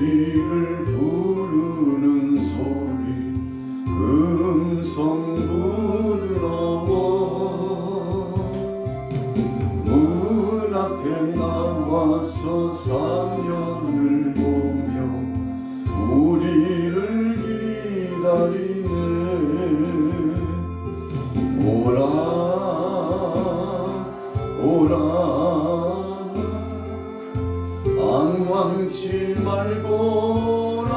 우리를 부르는 소리 음성 부드러워 문 앞에 나와서 사면을 보며 우리를 기다리네. 오라 오라 방황치 말고라.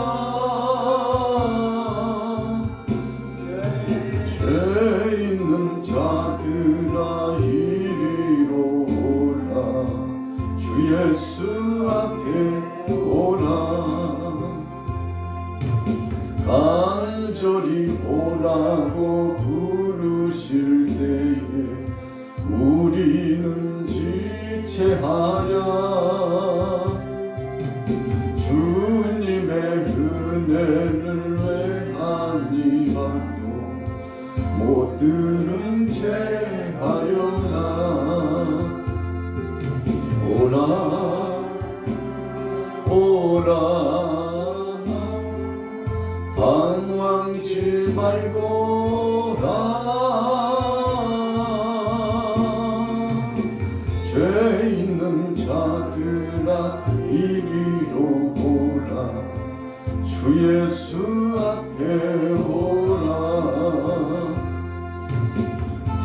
죄 있는 자들아 이리로 오라. 주 예수 앞에 오라. 간절히 오라고 부르실 때에 우리는 지체하랴. 주님의 은혜를 왜 아니 받고 못 들은 채 하려나. 오라 오라 방황치 말고라. 죄 있는 자들아 이리로 오라. 주 예수 앞에 오라.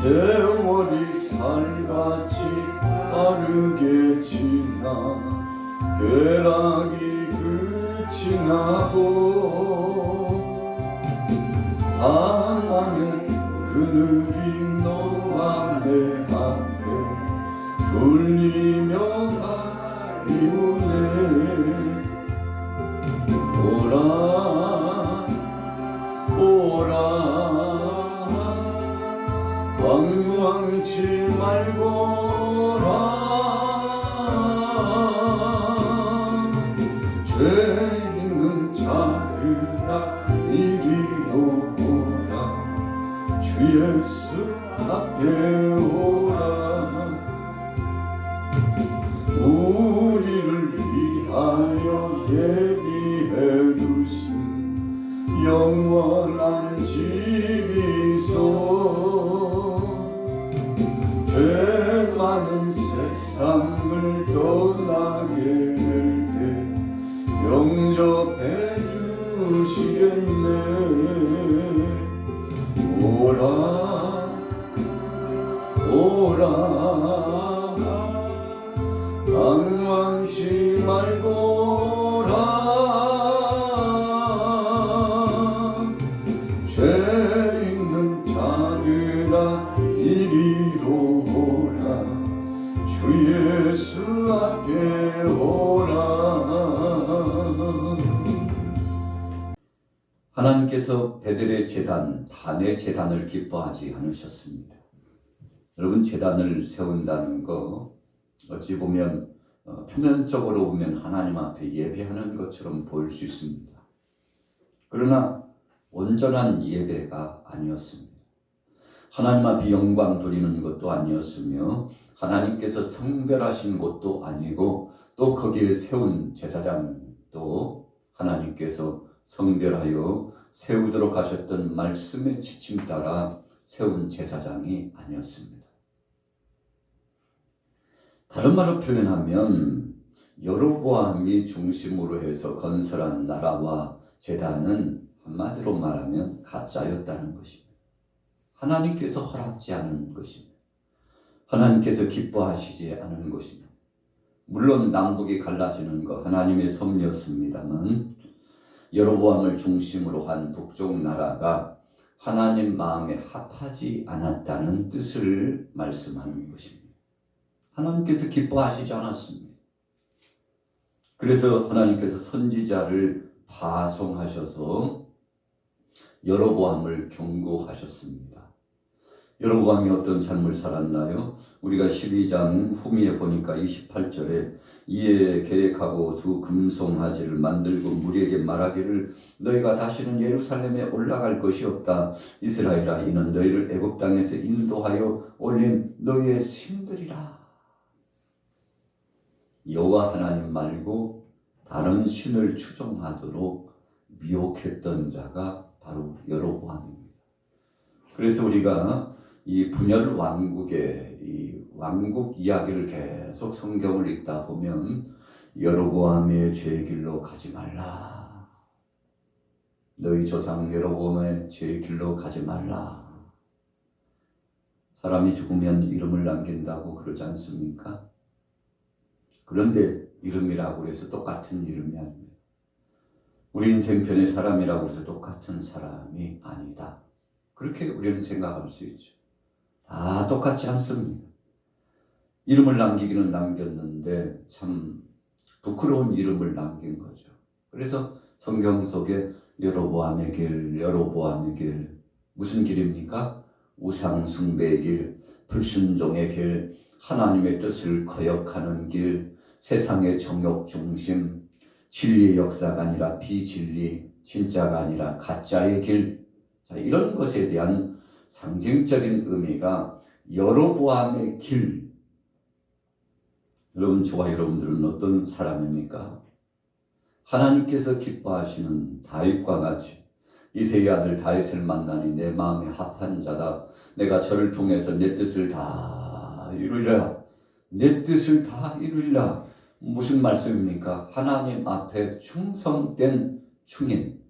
세월이 살같이 빠르게 지나 쾌락이 끝이 나고 사망의 그늘이 너와 내 앞에 돌리며 가리우네. 오라 오라 방황치 말고라. 죄 있는 자들아 이리로 오라. 주 예수 앞에 오라. 우리를 위하여 예비해 두신 영원한 집이 있어. 죄 많은 세상을 떠나게 될 때 영접해 주시겠네. 오라 오라 방황치 말고라. 죄 있는 자들아 이리로 오라. 주 예수 앞에 오라. 하나님께서 베델의 제단, 단의 제단을 기뻐하지 않으셨습니다. 여러분, 제단을 세운다는 거 어찌 보면 표면적으로 보면 하나님 앞에 예배하는 것처럼 보일 수 있습니다. 그러나 온전한 예배가 아니었습니다. 하나님 앞에 영광 돌리는 것도 아니었으며 하나님께서 성별하신 곳도 아니고 또 거기에 세운 제사장도 하나님께서 성별하여 세우도록 하셨던 말씀의 지침 따라 세운 제사장이 아니었습니다. 다른 말로 표현하면 여로보암이 중심으로 해서 건설한 나라와 제단은 한마디로 말하면 가짜였다는 것입니다. 하나님께서 허락지 않은 것입니다. 하나님께서 기뻐하시지 않은 것입니다. 물론 남북이 갈라지는 것 하나님의 섭리였습니다만 여로보암을 중심으로 한 북쪽 나라가 하나님 마음에 합하지 않았다는 뜻을 말씀하는 것입니다. 하나님께서 기뻐하시지 않았습니다. 그래서 하나님께서 선지자를 파송하셔서 여로보암을 경고하셨습니다. 여로보암이 어떤 삶을 살았나요? 우리가 12장 후미에 보니까 28절에 이에 계획하고 두 금송아지를 만들고 무리에게 말하기를 너희가 다시는 예루살렘에 올라갈 것이 없다. 이스라엘아 이는 너희를 애굽 땅에서 인도하여 올린 너희의 신들이라. 여호와 하나님 말고 다른 신을 추종하도록 미혹했던 자가 바로 여로보암입니다. 그래서 우리가 이 분열 왕국의 이 왕국 이야기를 계속 성경을 읽다 보면 여로보암의 죄의 길로 가지 말라. 너희 조상 여로보암의 죄의 길로 가지 말라. 사람이 죽으면 이름을 남긴다고 그러지 않습니까? 그런데 이름이라고 해서 똑같은 이름이 아닙니다. 우리 인생편의 사람이라고 해서 똑같은 사람이 아니다. 그렇게 우리는 생각할 수 있죠. 다 똑같지 않습니다. 이름을 남기기는 남겼는데 참 부끄러운 이름을 남긴 거죠. 그래서 성경 속에 여로보암의 길, 무슨 길입니까? 우상 숭배의 길, 불순종의 길, 하나님의 뜻을 거역하는 길, 세상의 정욕 중심, 진리의 역사가 아니라 비진리, 진짜가 아니라 가짜의 길, 자, 이런 것에 대한 상징적인 의미가 여로보암의 길. 여러분, 저와 여러분들은 어떤 사람입니까? 하나님께서 기뻐하시는 다윗과 같이 이새의 아들 다윗을 만나니 내 마음에 합한 자다. 내가 저를 통해서 내 뜻을 다 이루리라. 내 뜻을 다 이루리라. 무슨 말씀입니까? 하나님 앞에 충성된 충인,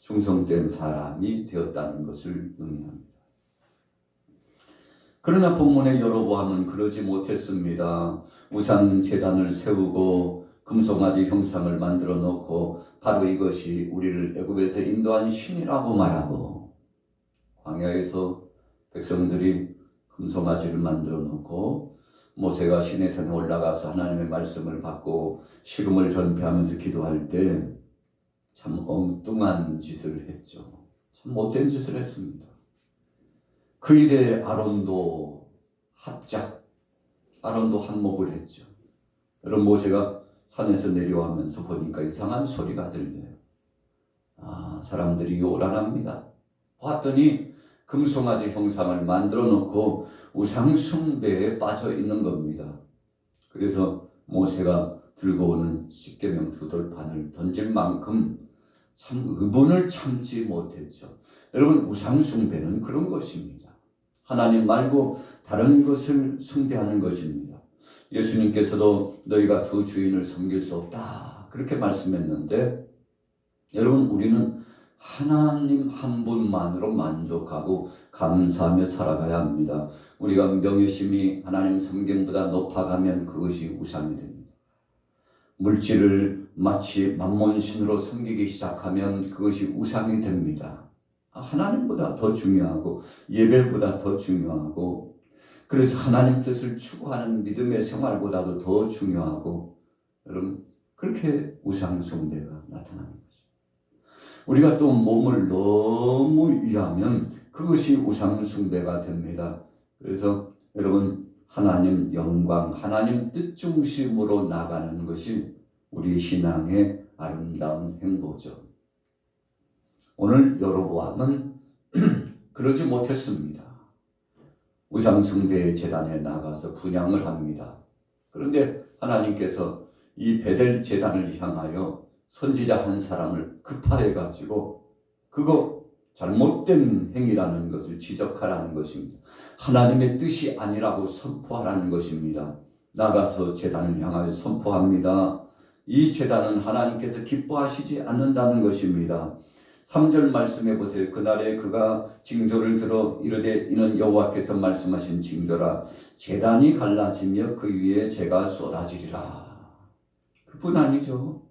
충성된 사람이 되었다는 것을 의미합니다. 그러나 본문의 여로보암은 그러지 못했습니다. 우상 제단을 세우고 금송아지 형상을 만들어 놓고 바로 이것이 우리를 애굽에서 인도한 신이라고 말하고, 광야에서 백성들이 금송아지를 만들어 놓고 모세가 시내산에 올라가서 하나님의 말씀을 받고 식음을 전폐하면서 기도할 때 참 엉뚱한 짓을 했죠. 참 못된 짓을 했습니다. 그 일에 아론도 한몫을 했죠. 여러분, 모세가 산에서 내려오면서 보니까 이상한 소리가 들려요. 사람들이 요란합니다. 봤더니 금송아지 형상을 만들어 놓고 우상 숭배에 빠져 있는 겁니다. 그래서 모세가 들고 오는 십계명 두 돌판을 던질 만큼 참 의분을 참지 못했죠. 여러분, 우상 숭배는 그런 것입니다. 하나님 말고 다른 것을 숭배하는 것입니다. 예수님께서도 너희가 두 주인을 섬길 수 없다, 그렇게 말씀했는데, 여러분, 우리는 하나님 한 분만으로 만족하고 감사하며 살아가야 합니다. 우리가 명예심이 하나님 섬김보다 높아가면 그것이 우상이 됩니다. 물질을 마치 만몬신으로 섬기기 시작하면 그것이 우상이 됩니다. 하나님보다 더 중요하고 예배보다 더 중요하고, 그래서 하나님 뜻을 추구하는 믿음의 생활보다도 더 중요하고, 여러분, 그렇게 우상 숭배가 나타나는 거죠. 우리가 또 몸을 너무 위하면 그것이 우상 숭배가 됩니다. 그래서 여러분, 하나님 영광, 하나님 뜻 중심으로 나가는 것이 우리 신앙의 아름다운 행보죠. 오늘 여로보암은 그러지 못했습니다. 우상 숭배의 제단에 나가서 분향을 합니다. 그런데 하나님께서 이 베델 제단을 향하여 선지자 한 사람을 급파해 가지고 그거 잘못된 행위라는 것을 지적하라는 것입니다. 하나님의 뜻이 아니라고 선포하라는 것입니다. 나가서 제단을 향하여 선포합니다. 이 제단은 하나님께서 기뻐하시지 않는다는 것입니다. 3절 말씀해 보세요. 그날에 그가 징조를 들어 이르되 이는 여호와께서 말씀하신 징조라. 제단이 갈라지며 그 위에 재가 쏟아지리라. 그뿐 아니죠.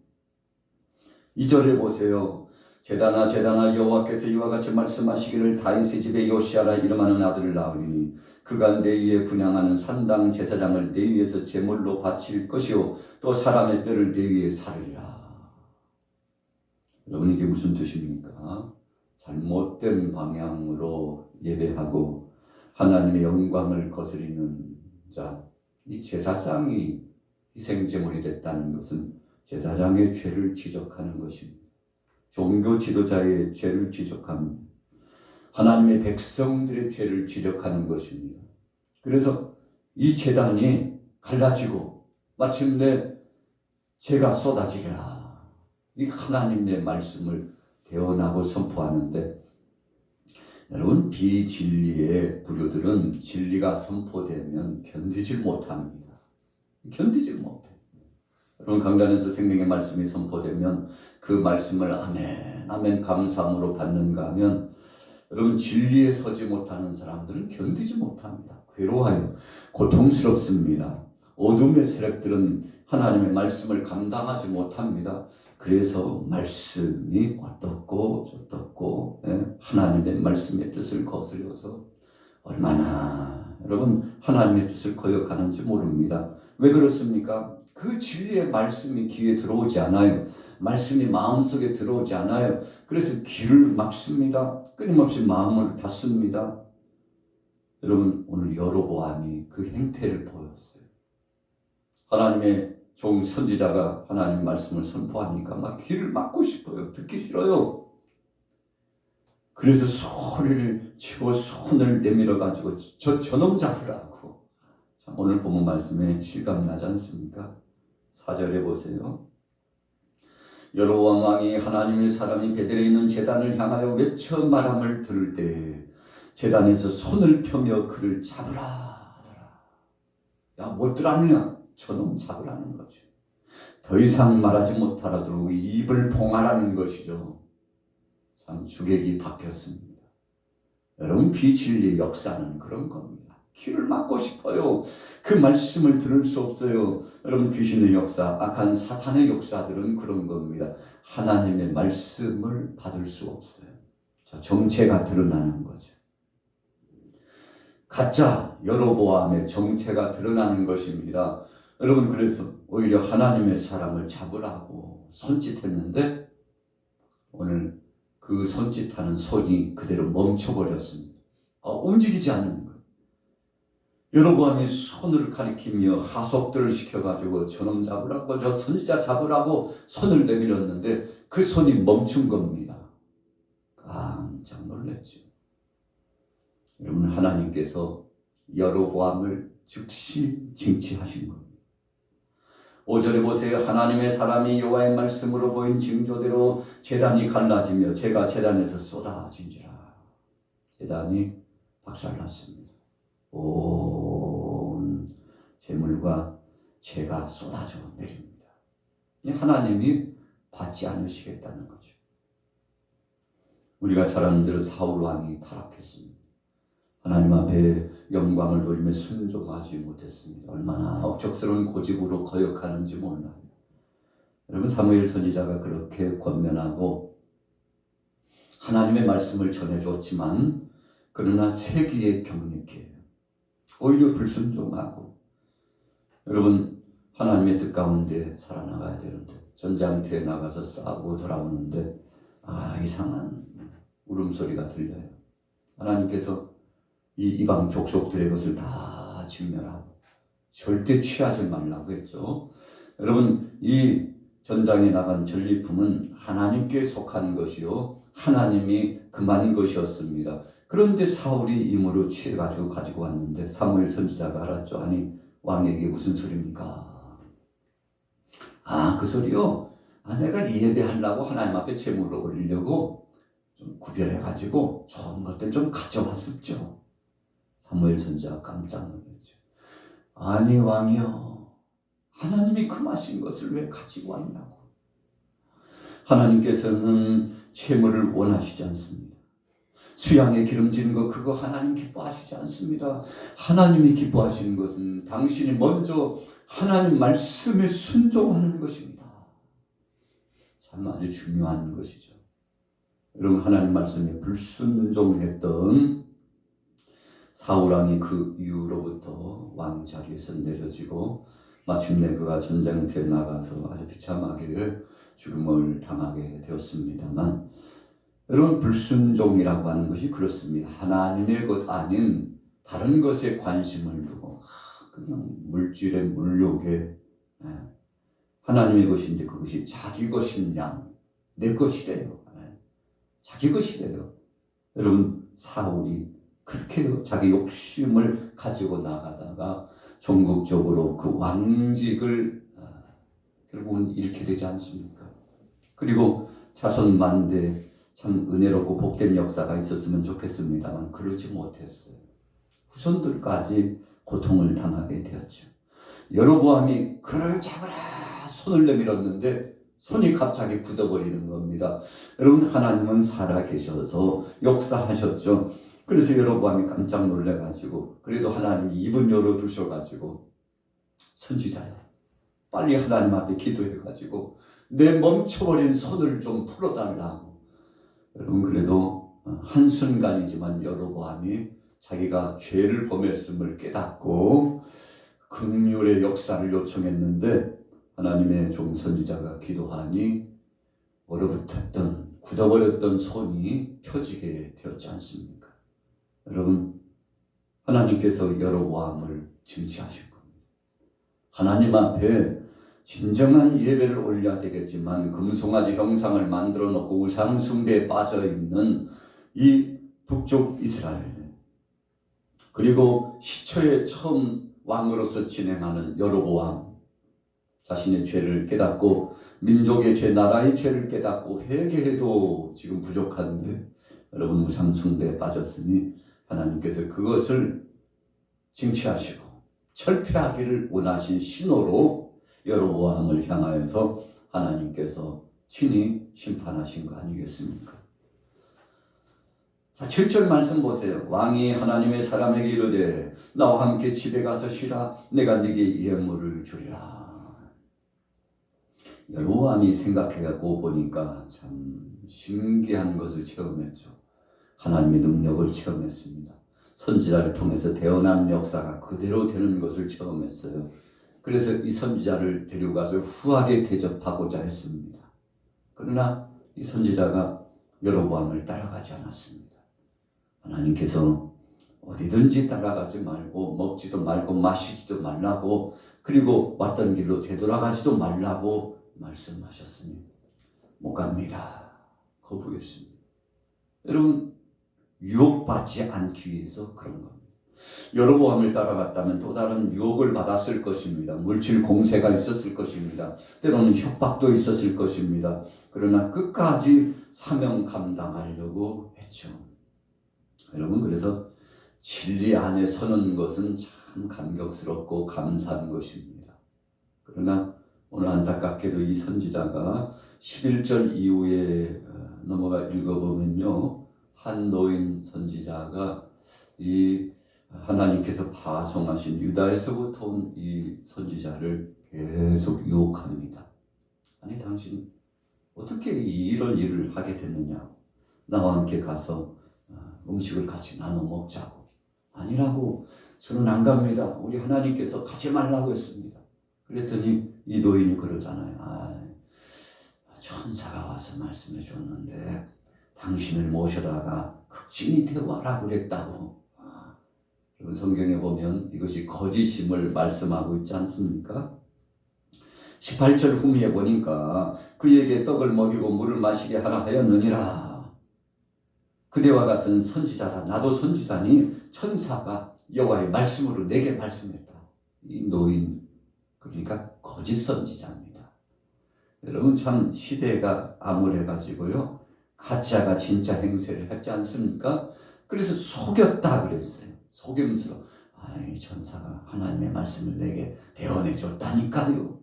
2절에 보세요. 제단아 여호와께서 이와 같이 말씀하시기를 다윗의 집에 요시아라 이름하는 아들을 낳으리니 그가 내 위에 분향하는 산당 제사장을 내 위에서 제물로 바칠 것이요 또 사람의 뼈를 내 위에 사르리라. 여러분, 이게 무슨 뜻입니까? 잘못된 방향으로 예배하고 하나님의 영광을 거스리는 자, 이 제사장이 희생제물이 됐다는 것은 제사장의 죄를 지적하는 것입니다. 종교 지도자의 죄를 지적합니다. 하나님의 백성들의 죄를 지적하는 것입니다. 그래서 이 제단이 갈라지고 마침내 죄가 쏟아지리라. 이 하나님의 말씀을 대언하고 선포하는데, 여러분, 비진리의 부류들은 진리가 선포되면 견디질 못합니다. 견디질 못해. 여러분, 강단에서 생명의 말씀이 선포되면 그 말씀을 아멘 아멘 감사함으로 받는가 하면, 여러분, 진리에 서지 못하는 사람들은 견디지 못합니다. 괴로워요. 고통스럽습니다. 어둠의 세력들은 하나님의 말씀을 감당하지 못합니다. 그래서 말씀이 어떻고 저떻고, 하나님의 말씀의 뜻을 거스려서 얼마나 여러분 하나님의 뜻을 거역하는지 모릅니다. 왜 그렇습니까? 그 진리의 말씀이 귀에 들어오지 않아요. 말씀이 마음속에 들어오지 않아요. 그래서 귀를 막습니다. 끊임없이 마음을 닫습니다. 여러분, 오늘 여로보암이 그 행태를 보였어요. 하나님의 종 선지자가 하나님 말씀을 선포하니까 막 귀를 막고 싶어요. 듣기 싫어요. 그래서 소리를 치고 손을 내밀어 가지고 저놈 잡으라고. 자, 오늘 본문 말씀에 실감 나지 않습니까? 4절에 보세요. 여로보암 왕이 하나님의 사람이 베델에 있는 제단을 향하여 외쳐 말함을 들을 때 제단에서 손을 펴며 그를 잡으라 하더라. 야, 못 들었냐? 저놈 잡으라는 거죠. 더 이상 말하지 못하라도록 입을 봉하라는 것이죠. 참 주객이 바뀌었습니다. 여러분, 비진리의 역사는 그런 겁니다. 귀를 막고 싶어요. 그 말씀을 들을 수 없어요. 여러분, 귀신의 역사, 악한 사탄의 역사들은 그런 겁니다. 하나님의 말씀을 받을 수 없어요. 자, 정체가 드러나는 거죠. 가짜 여로보암의 정체가 드러나는 것입니다. 여러분, 그래서 오히려 하나님의 사람을 잡으라고 손짓했는데 오늘 그 손짓하는 손이 그대로 멈춰버렸습니다. 움직이지 않는 거예요. 여로보암이 손을 가리키며 하속들을 시켜가지고 저놈 잡으라고, 저 선지자 잡으라고 손을 내밀었는데 그 손이 멈춘 겁니다. 깜짝 놀랐죠. 여러분, 하나님께서 여로보암을 즉시 징치하신 겁니다. 5절에 보세요. 하나님의 사람이 여호와의 말씀으로 보인 징조대로 제단이 갈라지며 재가 제단에서 쏟아진지라. 제단이 박살났습니다. 온 재물과 재가 쏟아져 내립니다. 하나님이 받지 않으시겠다는 거죠. 우리가 잘 아는 대로 사울 왕이 타락했습니다. 하나님 앞에 영광을 돌리며 순종하지 못했습니다. 얼마나 억척스러운 고집으로 거역하는지 몰라요. 여러분, 사무엘 선지자가 그렇게 권면하고 하나님의 말씀을 전해줬지만 그러나 세기에 경력해요. 오히려 불순종하고. 여러분, 하나님의 뜻 가운데 살아나가야 되는데 전장터에 나가서 싸우고 돌아오는데 이상한 울음소리가 들려요. 하나님께서 이 이방 족속들의 것을 다 진멸하고 절대 취하지 말라고 했죠. 여러분, 이 전장에 나간 전리품은 하나님께 속한 것이요 하나님이 금한 것이었습니다. 그런데 사울이 임으로 취해가지고 가지고 왔는데 사무엘 선지자가 알았죠. 아니, 왕에게 무슨 소리입니까? 그 소리요. 내가 예배하려고 하나님 앞에 제물을 올리려고 좀 구별해가지고 좋은 것들 좀 가져왔었죠. 사무엘 선지자가 깜짝 놀랐죠. 아니, 왕이여, 하나님이 금하신 것을 왜 가지고 왔냐고. 하나님께서는 채물을 원하시지 않습니다. 수양에 기름진 거 그거 하나님 기뻐하시지 않습니다. 하나님이 기뻐하시는 것은 당신이 먼저 하나님 말씀에 순종하는 것입니다. 참 아주 중요한 것이죠. 여러분, 하나님 말씀에 불순종했던 사울왕이 그 이후로부터 왕 자리에서 내려지고 마침내 그가 전쟁터에 나가서 아주 비참하게 죽음을 당하게 되었습니다만, 여러분, 불순종이라고 하는 것이 그렇습니다. 하나님의 것 아닌 다른 것에 관심을 두고 그냥 물질에 물욕에 하나님의 것인데 그것이 자기 것이냐 내 것이래요. 자기 것이래요. 여러분, 사울이 그렇게 자기 욕심을 가지고 나가다가 종국적으로 그 왕직을 결국은 잃게 되지 않습니까? 그리고 자손 만대 참 은혜롭고 복된 역사가 있었으면 좋겠습니다만 그러지 못했어요. 후손들까지 고통을 당하게 되었죠. 여로보암이 그를 잡으라 손을 내밀었는데 손이 갑자기 굳어버리는 겁니다. 여러분, 하나님은 살아계셔서 역사하셨죠. 그래서 여로보암이 깜짝 놀래가지고, 그래도 하나님이 입은 열어두셔가지고, 선지자야, 빨리 하나님 앞에 기도해가지고 내 멈춰버린 손을 좀 풀어달라고. 여러분, 그래도 한순간이지만 여로보암이 자기가 죄를 범했음을 깨닫고 긍휼의 역사를 요청했는데, 하나님의 종 선지자가 기도하니 얼어붙었던 굳어버렸던 손이 펴지게 되었지 않습니까? 여러분, 하나님께서 여로보암을 징치하신 겁니다. 하나님 앞에 진정한 예배를 올려야 되겠지만 금송아지 형상을 만들어 놓고 우상 숭배에 빠져 있는 이 북쪽 이스라엘, 그리고 시초에 처음 왕으로서 진행하는 여로보암, 자신의 죄를 깨닫고 민족의 죄, 나라의 죄를 깨닫고 회개해도 지금 부족한데 여러분 우상 숭배에 빠졌으니 하나님께서 그것을 징치하시고 철폐하기를 원하신 신호로 여로보암을 향하여서 하나님께서 친히 심판하신 거 아니겠습니까? 자, 7절 말씀 보세요. 왕이 하나님의 사람에게 이르되 나와 함께 집에 가서 쉬라. 내가 네게 예물을 주리라. 여로보암이 생각해갖고 보니까 참 신기한 것을 체험했죠. 하나님의 능력을 체험했습니다. 선지자를 통해서 태어난 역사가 그대로 되는 것을 체험했어요. 그래서 이 선지자를 데려가서 후하게 대접하고자 했습니다. 그러나 이 선지자가 여로보암을 따라가지 않았습니다. 하나님께서 어디든지 따라가지 말고 먹지도 말고 마시지도 말라고, 그리고 왔던 길로 되돌아가지도 말라고 말씀하셨으니 못 갑니다. 거부했습니다. 여러분, 유혹받지 않기 위해서 그런 겁니다. 여로보암을 따라갔다면 또 다른 유혹을 받았을 것입니다. 물질 공세가 있었을 것입니다. 때로는 협박도 있었을 것입니다. 그러나 끝까지 사명 감당하려고 했죠. 여러분, 그래서 진리 안에 서는 것은 참 감격스럽고 감사한 것입니다. 그러나 오늘 안타깝게도 이 선지자가 11절 이후에 넘어가 읽어보면요, 한 노인 선지자가 이 하나님께서 파송하신 유다에서부터 온 이 선지자를 계속 유혹합니다. 아니, 당신 어떻게 이런 일을 하게 됐느냐? 나와 함께 가서 음식을 같이 나눠 먹자고. 아니라고, 저는 안 갑니다. 우리 하나님께서 가지 말라고 했습니다. 그랬더니 이 노인이 그러잖아요. 천사가 와서 말씀해 줬는데 당신을 모셔다가 극진히 대화하라고 그랬다고. 여러분, 성경에 보면 이것이 거짓임을 말씀하고 있지 않습니까? 18절 후미에 보니까 그에게 떡을 먹이고 물을 마시게 하라 하였느니라. 그대와 같은 선지자다. 나도 선지자니 천사가 여호와의 말씀으로 내게 말씀했다. 이 노인, 그러니까 거짓 선지자입니다. 여러분, 참 시대가 암울해가지고요, 가짜가 진짜 행세를 했지 않습니까? 그래서 속였다 그랬어요. 속임수로. 천사가 하나님의 말씀을 내게 대언해 줬다니까요.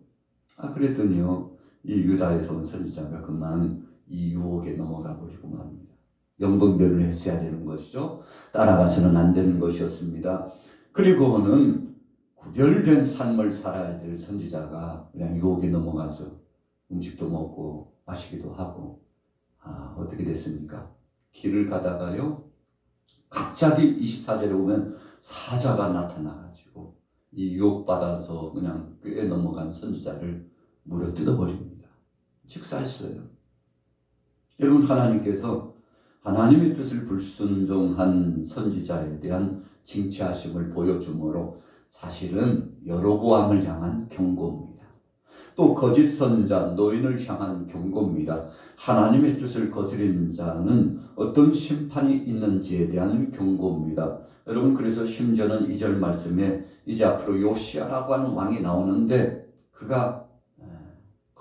그랬더니요, 이 유다에서 온 선지자가 그만 이 유혹에 넘어가 버리고 맙니다. 영분별을 했어야 되는 것이죠. 따라가서는 안 되는 것이었습니다. 그리고는 구별된 삶을 살아야 될 선지자가 그냥 유혹에 넘어가서 음식도 먹고 마시기도 하고, 어떻게 됐습니까? 길을 가다가요, 갑자기 24절에 보면 사자가 나타나가지고 이 유혹받아서 그냥 꽤 넘어간 선지자를 물어 뜯어버립니다. 직사했어요. 여러분, 하나님께서 하나님의 뜻을 불순종한 선지자에 대한 징치하심을 보여주므로 사실은 여로보암을 향한 경고입니다. 또 거짓 선자 노인을 향한 경고입니다. 하나님의 뜻을 거스린 자는 어떤 심판이 있는지에 대한 경고입니다. 여러분, 그래서 심지어는 2절 말씀에 이제 앞으로 요시아라고 하는 왕이 나오는데 그가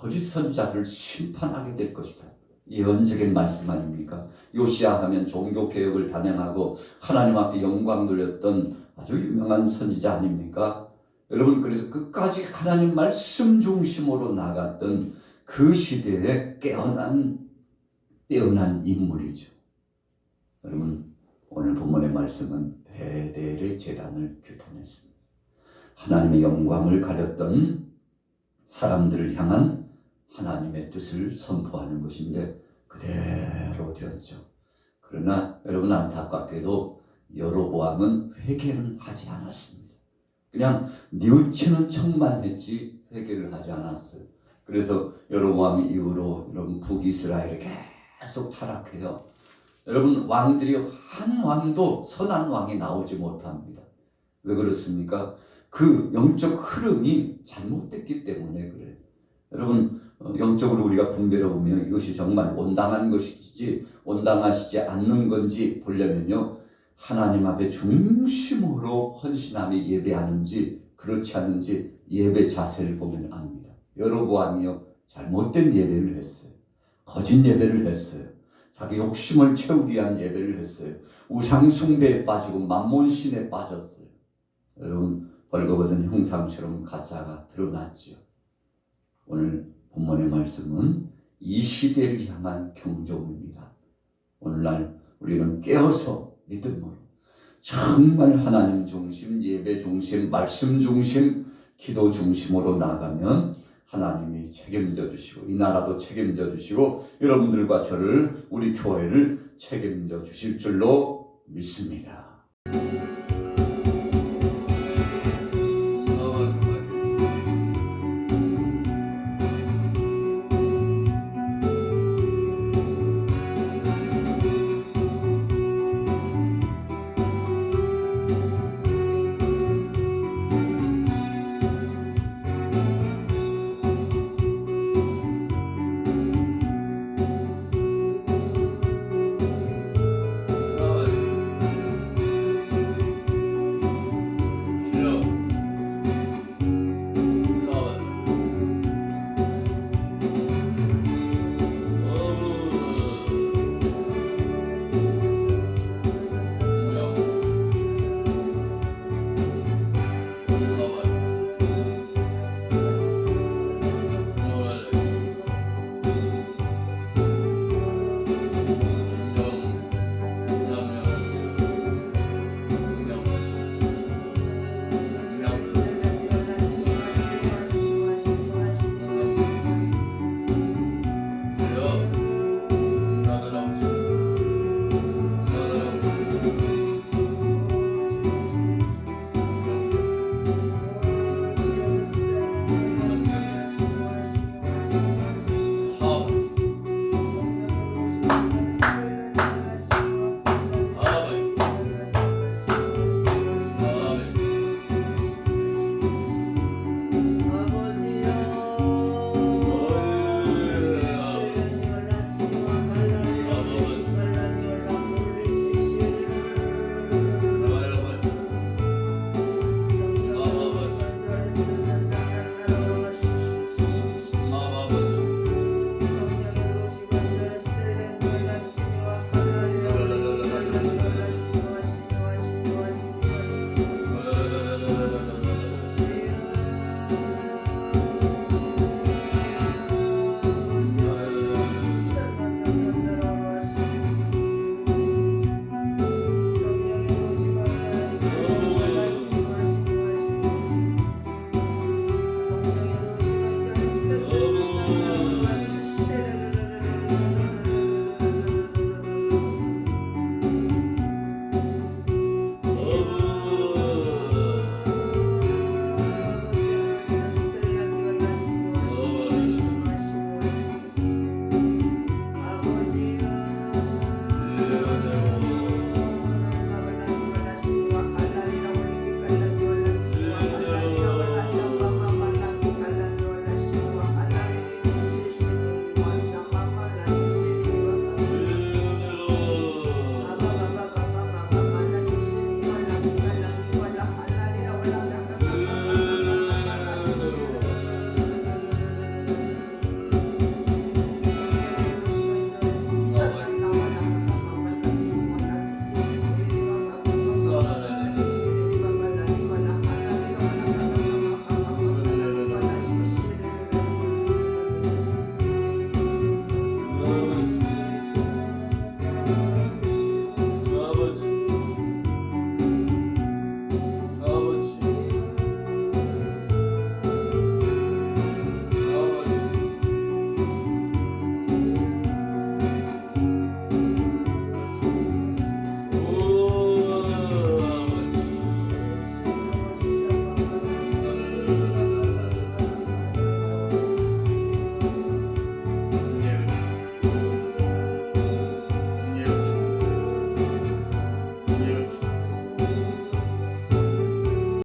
거짓 선지자를 심판하게 될 것이다. 예언적인 말씀 아닙니까? 요시야 하면 종교개혁을 단행하고 하나님 앞에 영광 돌렸던 아주 유명한 선지자 아닙니까? 여러분, 그래서 끝까지 하나님 말씀 중심으로 나갔던 그 시대에 뛰어난 인물이죠. 여러분, 오늘 본문의 말씀은 베델의 제단을 규탄했습니다. 하나님의 영광을 가렸던 사람들을 향한 하나님의 뜻을 선포하는 것인데 그대로 되었죠. 그러나 여러분, 안타깝게도 여로보암은 회개는 하지 않았습니다. 그냥 뉘우치는 척만 했지 회개를 하지 않았어요. 그래서 여로보암 이후로 여러분 북이스라엘이 계속 타락해요. 여러분, 왕들이 한 왕도 선한 왕이 나오지 못합니다. 왜 그렇습니까? 그 영적 흐름이 잘못됐기 때문에 그래요. 여러분, 영적으로 우리가 분별해 보면 이것이 정말 온당한 것이지 온당하시지 않는 건지 보려면요, 하나님 앞에 중심으로 헌신함이 예배하는지 그렇지 않은지 예배 자세를 보면 압니다. 여로보암이요, 잘못된 예배를 했어요. 거짓 예배를 했어요. 자기 욕심을 채우기 위한 예배를 했어요. 우상 숭배에 빠지고 만몬신에 빠졌어요. 여러분, 벌거벗은 형상처럼 가짜가 드러났지요. 오늘 본문의 말씀은 이 시대를 향한 경종입니다. 오늘날 우리는 깨어서 믿음으로 정말 하나님 중심, 예배 중심, 말씀 중심, 기도 중심으로 나가면 하나님이 책임져 주시고 이 나라도 책임져 주시고 여러분들과 저를, 우리 교회를 책임져 주실 줄로 믿습니다.